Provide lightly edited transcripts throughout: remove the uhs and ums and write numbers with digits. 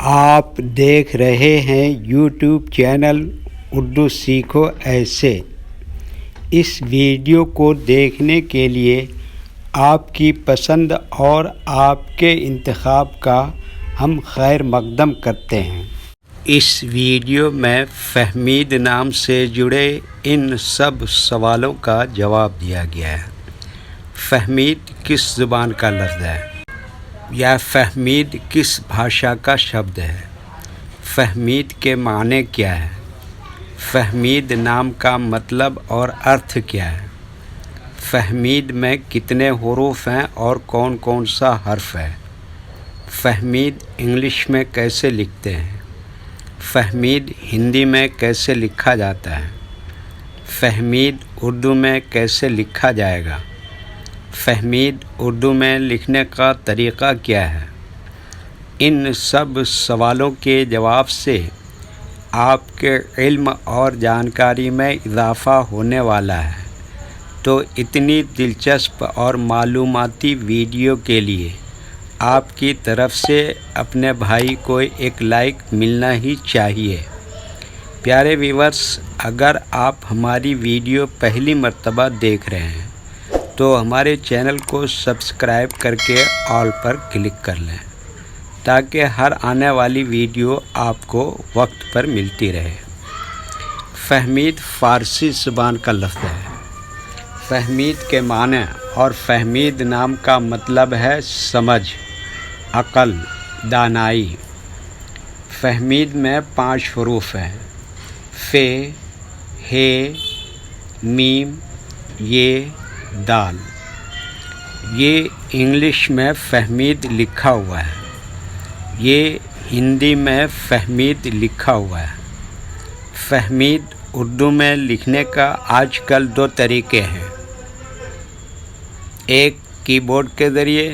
آپ دیکھ رہے ہیں یوٹیوب چینل اردو سیکھو ایسے۔ اس ویڈیو کو دیکھنے کے لیے آپ کی پسند اور آپ کے انتخاب کا ہم خیر مقدم کرتے ہیں۔ اس ویڈیو میں فہمید نام سے جڑے ان سب سوالوں کا جواب دیا گیا ہے۔ فہمید کس زبان کا لفظ ہے؟ یا فہمید کس بھاشا کا شبد ہے؟ فہمید کے معنی کیا ہے؟ فہمید نام کا مطلب اور ارتھ کیا ہے؟ فہمید میں کتنے حروف ہیں اور کون کون سا حرف ہے؟ فہمید انگلش میں کیسے لکھتے ہیں؟ فہمید ہندی میں کیسے لکھا جاتا ہے؟ فہمید اردو میں کیسے لکھا جائے گا؟ فہمید اردو میں لکھنے کا طریقہ کیا ہے؟ ان سب سوالوں کے جواب سے آپ کے علم اور جانکاری میں اضافہ ہونے والا ہے، تو اتنی دلچسپ اور معلوماتی ویڈیو کے لیے آپ کی طرف سے اپنے بھائی کو ایک لائک ملنا ہی چاہیے۔ پیارے ویورز، اگر آپ ہماری ویڈیو پہلی مرتبہ دیکھ رہے ہیں تو ہمارے چینل کو سبسکرائب کر کے آل پر کلک کر لیں تاکہ ہر آنے والی ویڈیو آپ کو وقت پر ملتی رہے۔ فہمید فارسی زبان کا لفظ ہے۔ فہمید کے معنی اور فہمید نام کا مطلب ہے سمجھ، عقل، دانائی۔ فہمید میں 5 حروف ہیں: ف، ہ، میم، ی، دال۔ یہ انگلش میں فہمید لکھا ہوا ہے، یہ ہندی میں فہمید لکھا ہوا ہے۔ فہمید اردو میں لکھنے کا آج کل 2 طریقے ہیں، ایک کی بورڈ کے ذریعے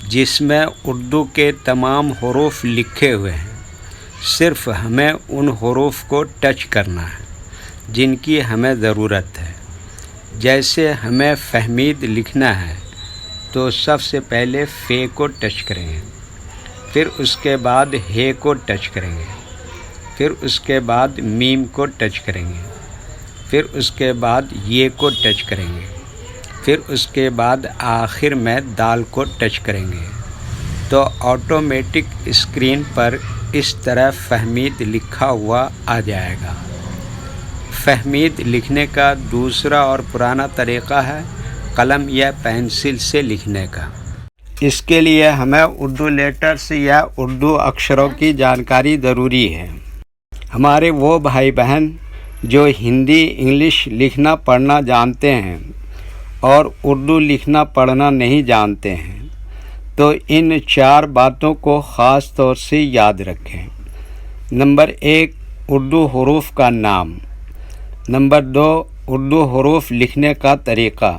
جس میں اردو کے تمام حروف لکھے ہوئے ہیں، صرف ہمیں ان حروف کو ٹچ کرنا ہے جن کی ہمیں ضرورت ہے۔ جیسے ہمیں فہمید لکھنا ہے تو سب سے پہلے ف کو ٹچ کریں گے، پھر اس کے بعد ہ کو ٹچ کریں گے، پھر اس کے بعد میم کو ٹچ کریں گے، پھر اس کے بعد ی کو ٹچ کریں گے، پھر اس کے بعد آخر میں دال کو ٹچ کریں گے، تو آٹومیٹک اسکرین پر اس طرح فہمید لکھا ہوا آ جائے گا۔ فہمید لکھنے کا دوسرا اور پرانا طریقہ ہے قلم یا پینسل سے لکھنے کا۔ اس کے لیے ہمیں اردو لیٹرز یا اردو اکشروں کی جانکاری ضروری ہے۔ ہمارے وہ بھائی بہن جو ہندی انگلش لکھنا پڑھنا جانتے ہیں اور اردو لکھنا پڑھنا نہیں جانتے ہیں تو ان 4 باتوں کو خاص طور سے یاد رکھیں۔ نمبر 1، اردو حروف کا نام۔ نمبر 2، اردو حروف لکھنے کا طریقہ۔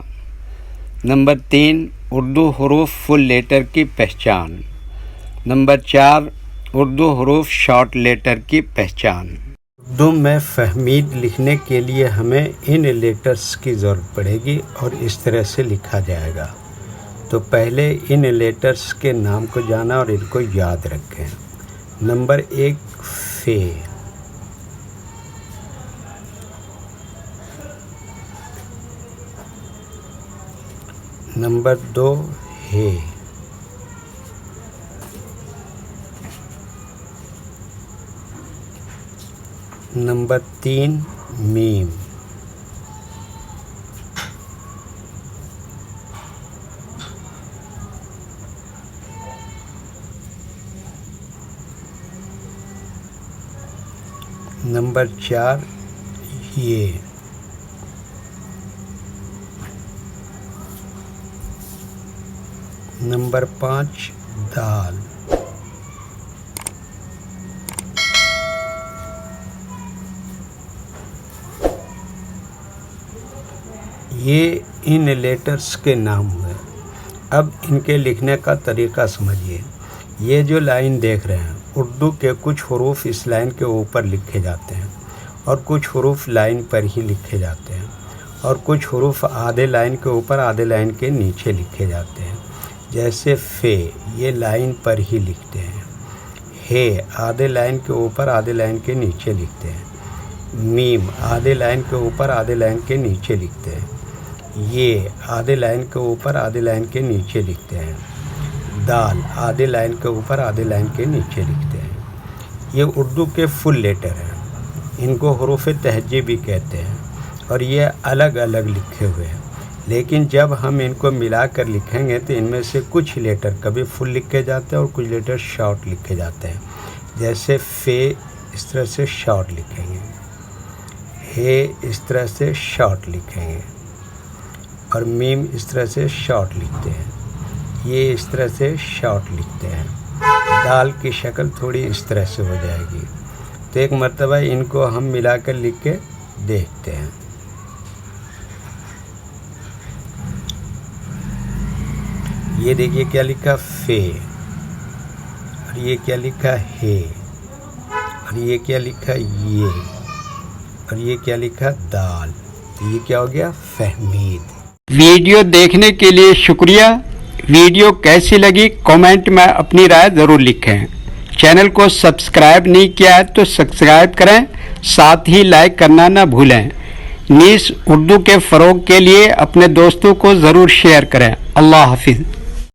نمبر 3، اردو حروف فل لیٹر کی پہچان۔ نمبر 4، اردو حروف شارٹ لیٹر کی پہچان۔ اردو میں فہمید لکھنے کے لیے ہمیں ان لیٹرز کی ضرورت پڑے گی اور اس طرح سے لکھا جائے گا۔ تو پہلے ان لیٹرز کے نام کو جانا اور ان کو یاد رکھیں۔ نمبر 1، ف۔ نمبر 2، ہ۔ نمبر 3، میم۔ نمبر 4، ی۔ نمبر 5، دال۔ یہ ان لیٹرز کے نام ہوئے۔ اب ان کے لکھنے کا طریقہ سمجھیے۔ یہ جو لائن دیکھ رہے ہیں، اردو کے کچھ حروف اس لائن کے اوپر لکھے جاتے ہیں اور کچھ حروف لائن پر ہی لکھے جاتے ہیں اور کچھ حروف آدھے لائن کے اوپر آدھے لائن کے نیچے لکھے جاتے ہیں۔ جیسے ف، یہ لائن پر ہی لکھتے ہیں۔ ہے آدھے لائن کے اوپر آدھے لائن کے نیچے لکھتے ہیں. میم آدھے لائن کے اوپر آدھے لائن کے نیچے لکھتے ہیں. یہ آدھے لائن کے اوپر آدھے لائن کے نیچے لکھتے ہیں. دال آدھے لائن کے اوپر آدھے لائن کے نیچے لکھتے ہیں. یہ اردو کے فل لیٹر ہیں. ان کو حروف تہجی بھی کہتے ہیں اور یہ الگ الگ لکھے ہوئے ہیں. لیکن جب ہم ان کو ملا کر لکھیں گے تو ان میں سے کچھ لیٹر کبھی فل لکھے جاتے ہیں اور کچھ لیٹر شارٹ لکھے جاتے ہیں. جیسے فے اس طرح سے شارٹ لکھیں گے, ہے اس طرح سے شارٹ لکھیں گے, اور میم اس طرح سے شارٹ لکھتے ہیں. یہ اس طرح سے شارٹ لکھتے ہیں. دال کی شکل تھوڑی اس طرح سے ہو جائے گی. تو ایک مرتبہ ان کو ہم ملا کر لکھ کے دیکھتے ہیں. یہ دیکھیے کیا لکھا فے, اور یہ کیا لکھا ہے, اور یہ کیا لکھا یہ, اور یہ کیا لکھا دال. تو یہ کیا ہو گیا فہمید. ویڈیو دیکھنے کے لیے شکریہ. ویڈیو کیسی لگی کامنٹ میں اپنی رائے ضرور لکھیں. چینل کو سبسکرائب نہیں کیا ہے تو سبسکرائب کریں, ساتھ ہی لائک کرنا نہ بھولیں. نیز اردو کے فروغ کے لیے اپنے دوستوں کو ضرور شیئر کریں. اللہ حافظ.